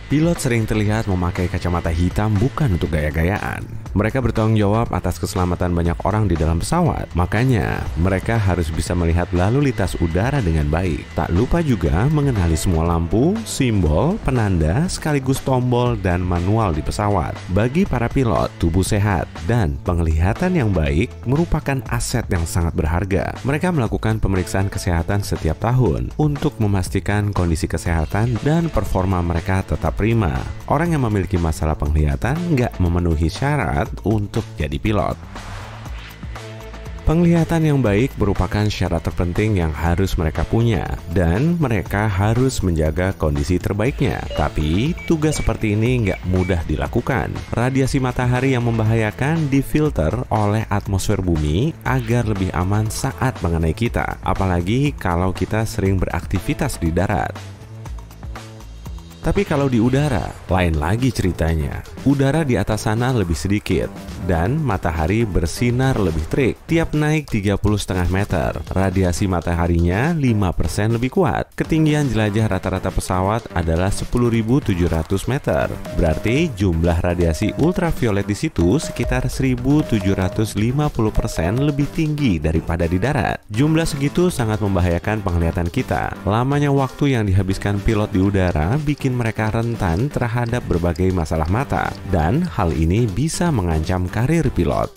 Pilot sering terlihat memakai kacamata hitam bukan untuk gaya-gayaan. Mereka bertanggung jawab atas keselamatan banyak orang di dalam pesawat. Makanya, mereka harus bisa melihat lalu lintas udara dengan baik. Tak lupa juga mengenali semua lampu, simbol, penanda, sekaligus tombol dan manual di pesawat. Bagi para pilot, tubuh sehat dan penglihatan yang baik merupakan aset yang sangat berharga. Mereka melakukan pemeriksaan kesehatan setiap tahun untuk memastikan kondisi kesehatan dan performa mereka tetap prima. Orang yang memiliki masalah penglihatan nggak memenuhi syarat untuk jadi pilot. Penglihatan yang baik merupakan syarat terpenting yang harus mereka punya, dan mereka harus menjaga kondisi terbaiknya. Tapi, tugas seperti ini nggak mudah dilakukan. Radiasi matahari yang membahayakan difilter oleh atmosfer bumi agar lebih aman saat mengenai kita, apalagi kalau kita sering beraktivitas di darat. Tapi kalau di udara, lain lagi ceritanya. Udara di atas sana lebih sedikit, dan matahari bersinar lebih terik. Tiap naik 30,5 meter, radiasi mataharinya 5% lebih kuat. Ketinggian jelajah rata-rata pesawat adalah 10.700 meter. Berarti jumlah radiasi ultraviolet di situ sekitar 1.750% lebih tinggi daripada di darat. Jumlah segitu sangat membahayakan penglihatan kita. Lamanya waktu yang dihabiskan pilot di udara bikin mereka rentan terhadap berbagai masalah mata, dan hal ini bisa mengancam karir pilot.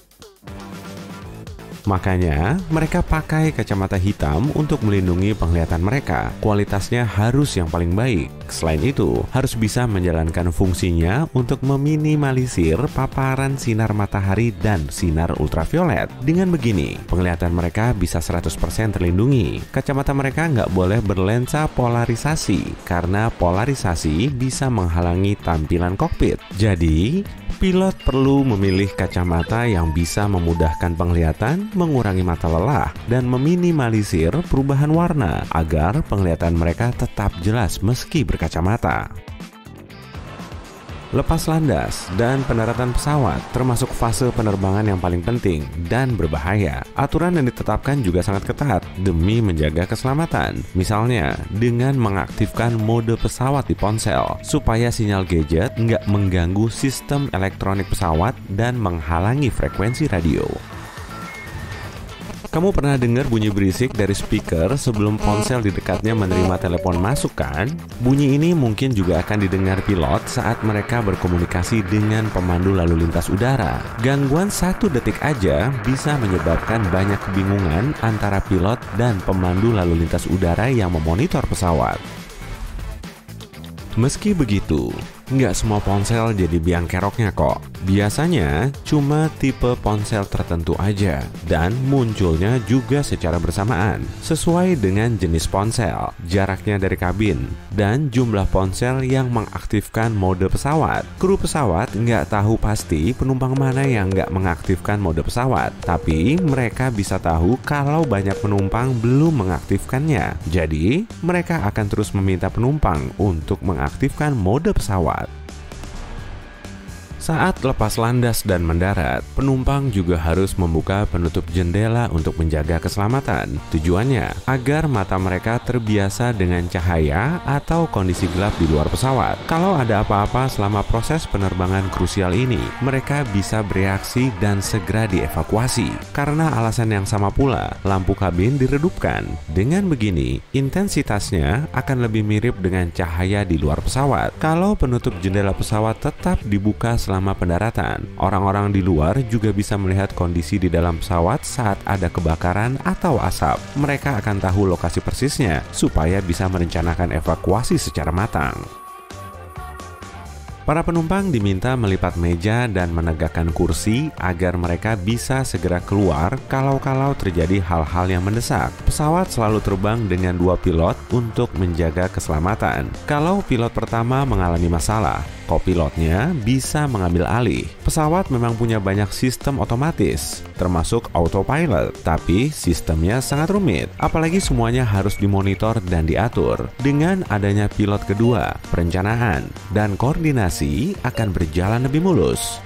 Makanya, mereka pakai kacamata hitam untuk melindungi penglihatan mereka. Kualitasnya harus yang paling baik. Selain itu, harus bisa menjalankan fungsinya untuk meminimalisir paparan sinar matahari dan sinar ultraviolet. Dengan begini, penglihatan mereka bisa 100% terlindungi. Kacamata mereka nggak boleh berlensa polarisasi, karena polarisasi bisa menghalangi tampilan kokpit. Jadi, pilot perlu memilih kacamata yang bisa memudahkan penglihatan, mengurangi mata lelah, dan meminimalisir perubahan warna agar penglihatan mereka tetap jelas meski berkacamata. Lepas landas dan pendaratan pesawat termasuk fase penerbangan yang paling penting dan berbahaya. Aturan yang ditetapkan juga sangat ketat demi menjaga keselamatan. Misalnya, dengan mengaktifkan mode pesawat di ponsel supaya sinyal gadget nggak mengganggu sistem elektronik pesawat dan menghalangi frekuensi radio. Kamu pernah dengar bunyi berisik dari speaker sebelum ponsel di dekatnya menerima telepon masuk kan? Bunyi ini mungkin juga akan didengar pilot saat mereka berkomunikasi dengan pemandu lalu lintas udara. Gangguan 1 detik aja bisa menyebabkan banyak kebingungan antara pilot dan pemandu lalu lintas udara yang memonitor pesawat. Meski begitu, nggak semua ponsel jadi biang keroknya kok. Biasanya cuma tipe ponsel tertentu aja, dan munculnya juga secara bersamaan sesuai dengan jenis ponsel, jaraknya dari kabin, dan jumlah ponsel yang mengaktifkan mode pesawat. Kru pesawat nggak tahu pasti penumpang mana yang nggak mengaktifkan mode pesawat, tapi mereka bisa tahu kalau banyak penumpang belum mengaktifkannya. Jadi, mereka akan terus meminta penumpang untuk mengaktifkan mode pesawat. Saat lepas landas dan mendarat, penumpang juga harus membuka penutup jendela untuk menjaga keselamatan. Tujuannya agar mata mereka terbiasa dengan cahaya atau kondisi gelap di luar pesawat. Kalau ada apa-apa selama proses penerbangan krusial ini, mereka bisa bereaksi dan segera dievakuasi. Karena alasan yang sama pula, lampu kabin diredupkan. Dengan begini, intensitasnya akan lebih mirip dengan cahaya di luar pesawat. Kalau penutup jendela pesawat tetap dibuka selama pendaratan, orang-orang di luar juga bisa melihat kondisi di dalam pesawat saat ada kebakaran atau asap. Mereka akan tahu lokasi persisnya supaya bisa merencanakan evakuasi secara matang. Para penumpang diminta melipat meja dan menegakkan kursi agar mereka bisa segera keluar kalau terjadi hal-hal yang mendesak. Pesawat selalu terbang dengan 2 pilot untuk menjaga keselamatan. Kalau pilot pertama mengalami masalah, kopilotnya bisa mengambil alih. Pesawat memang punya banyak sistem otomatis, termasuk autopilot, tapi sistemnya sangat rumit. Apalagi semuanya harus dimonitor dan diatur. Dengan adanya pilot kedua, perencanaan dan koordinasi akan berjalan lebih mulus.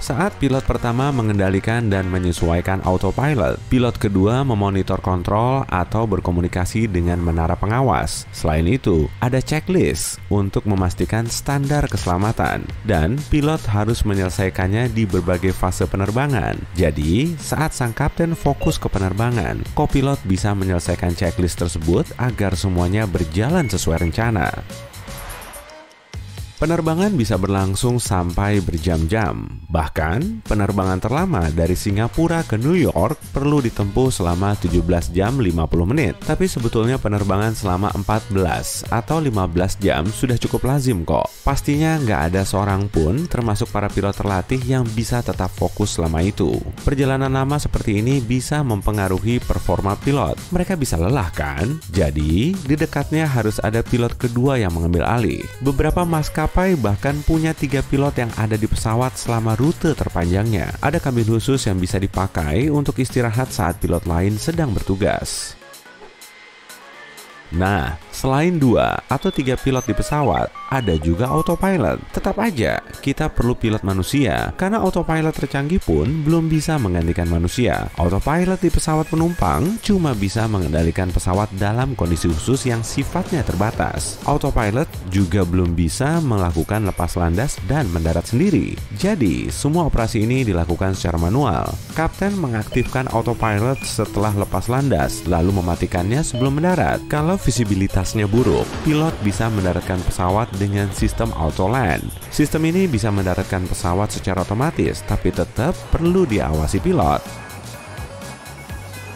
Saat pilot pertama mengendalikan dan menyesuaikan autopilot, pilot kedua memonitor kontrol atau berkomunikasi dengan menara pengawas. Selain itu, ada checklist untuk memastikan standar keselamatan, dan pilot harus menyelesaikannya di berbagai fase penerbangan. Jadi, saat sang kapten fokus ke penerbangan, kopilot bisa menyelesaikan checklist tersebut agar semuanya berjalan sesuai rencana. Penerbangan bisa berlangsung sampai berjam-jam. Bahkan, penerbangan terlama dari Singapura ke New York perlu ditempuh selama 17 jam 50 menit. Tapi sebetulnya penerbangan selama 14 atau 15 jam sudah cukup lazim kok. Pastinya nggak ada seorang pun, termasuk para pilot terlatih, yang bisa tetap fokus selama itu. Perjalanan lama seperti ini bisa mempengaruhi performa pilot. Mereka bisa lelah kan? Jadi, di dekatnya harus ada pilot kedua yang mengambil alih. Beberapa maskapai bahkan punya 3 pilot yang ada di pesawat selama rute terpanjangnya. Ada kabin khusus yang bisa dipakai untuk istirahat saat pilot lain sedang bertugas. Nah, selain 2 atau 3 pilot di pesawat, ada juga autopilot. Tetap aja, kita perlu pilot manusia, karena autopilot tercanggih pun belum bisa menggantikan manusia. Autopilot di pesawat penumpang cuma bisa mengendalikan pesawat dalam kondisi khusus yang sifatnya terbatas. Autopilot juga belum bisa melakukan lepas landas dan mendarat sendiri. Jadi, semua operasi ini dilakukan secara manual. Kapten mengaktifkan autopilot setelah lepas landas, lalu mematikannya sebelum mendarat. Kalau visibilitasnya buruk, pilot bisa mendaratkan pesawat dengan sistem auto land. Sistem ini bisa mendaratkan pesawat secara otomatis, tapi tetap perlu diawasi pilot.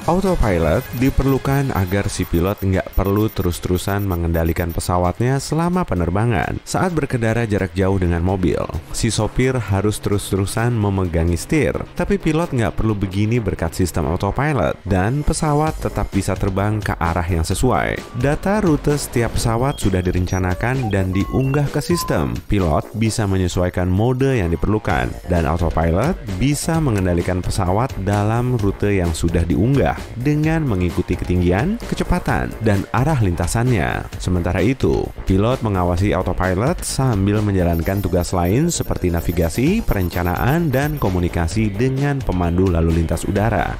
Autopilot diperlukan agar si pilot nggak perlu terus-terusan mengendalikan pesawatnya selama penerbangan. Saat berkendara jarak jauh dengan mobil, si sopir harus terus-terusan memegangi setir. Tapi pilot nggak perlu begini berkat sistem autopilot, dan pesawat tetap bisa terbang ke arah yang sesuai. Data rute setiap pesawat sudah direncanakan dan diunggah ke sistem. Pilot bisa menyesuaikan mode yang diperlukan, dan autopilot bisa mengendalikan pesawat dalam rute yang sudah diunggah dengan mengikuti ketinggian, kecepatan, dan arah lintasannya. Sementara itu, pilot mengawasi autopilot sambil menjalankan tugas lain seperti navigasi, perencanaan, dan komunikasi dengan pemandu lalu lintas udara.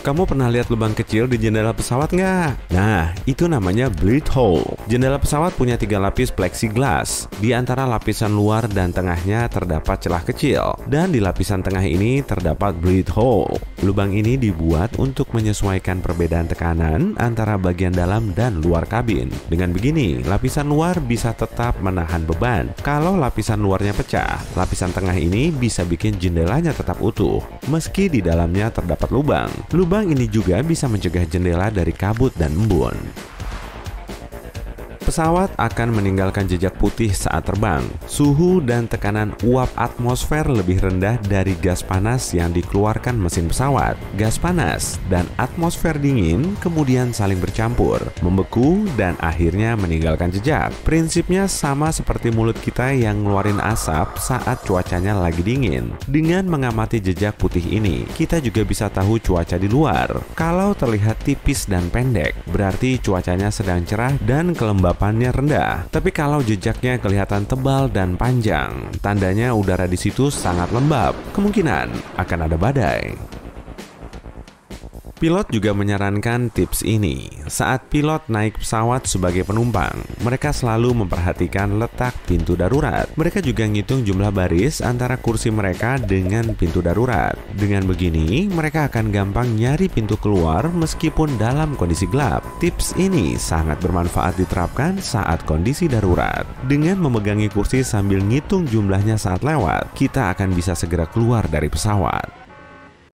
Kamu pernah lihat lubang kecil di jendela pesawat nggak? Nah, itu namanya bleed hole. Jendela pesawat punya 3 lapis plexiglass. Di antara lapisan luar dan tengahnya terdapat celah kecil. Dan di lapisan tengah ini terdapat bleed hole. Lubang ini dibuat untuk menyesuaikan perbedaan tekanan antara bagian dalam dan luar kabin. Dengan begini, lapisan luar bisa tetap menahan beban. Kalau lapisan luarnya pecah, lapisan tengah ini bisa bikin jendelanya tetap utuh, meski di dalamnya terdapat lubang. Lubang ini juga bisa mencegah jendela dari kabut dan embun. Pesawat akan meninggalkan jejak putih saat terbang. Suhu dan tekanan uap atmosfer lebih rendah dari gas panas yang dikeluarkan mesin pesawat. Gas panas dan atmosfer dingin kemudian saling bercampur, membeku, dan akhirnya meninggalkan jejak. Prinsipnya sama seperti mulut kita yang ngeluarin asap saat cuacanya lagi dingin. Dengan mengamati jejak putih ini, kita juga bisa tahu cuaca di luar. Kalau terlihat tipis dan pendek, berarti cuacanya sedang cerah dan kelembapan rendah. Tapi kalau jejaknya kelihatan tebal dan panjang, tandanya udara di situ sangat lembab. Kemungkinan akan ada badai. Pilot juga menyarankan tips ini. Saat pilot naik pesawat sebagai penumpang, mereka selalu memperhatikan letak pintu darurat. Mereka juga ngitung jumlah baris antara kursi mereka dengan pintu darurat. Dengan begini, mereka akan gampang nyari pintu keluar meskipun dalam kondisi gelap. Tips ini sangat bermanfaat diterapkan saat kondisi darurat. Dengan memegangi kursi sambil ngitung jumlahnya saat lewat, kita akan bisa segera keluar dari pesawat.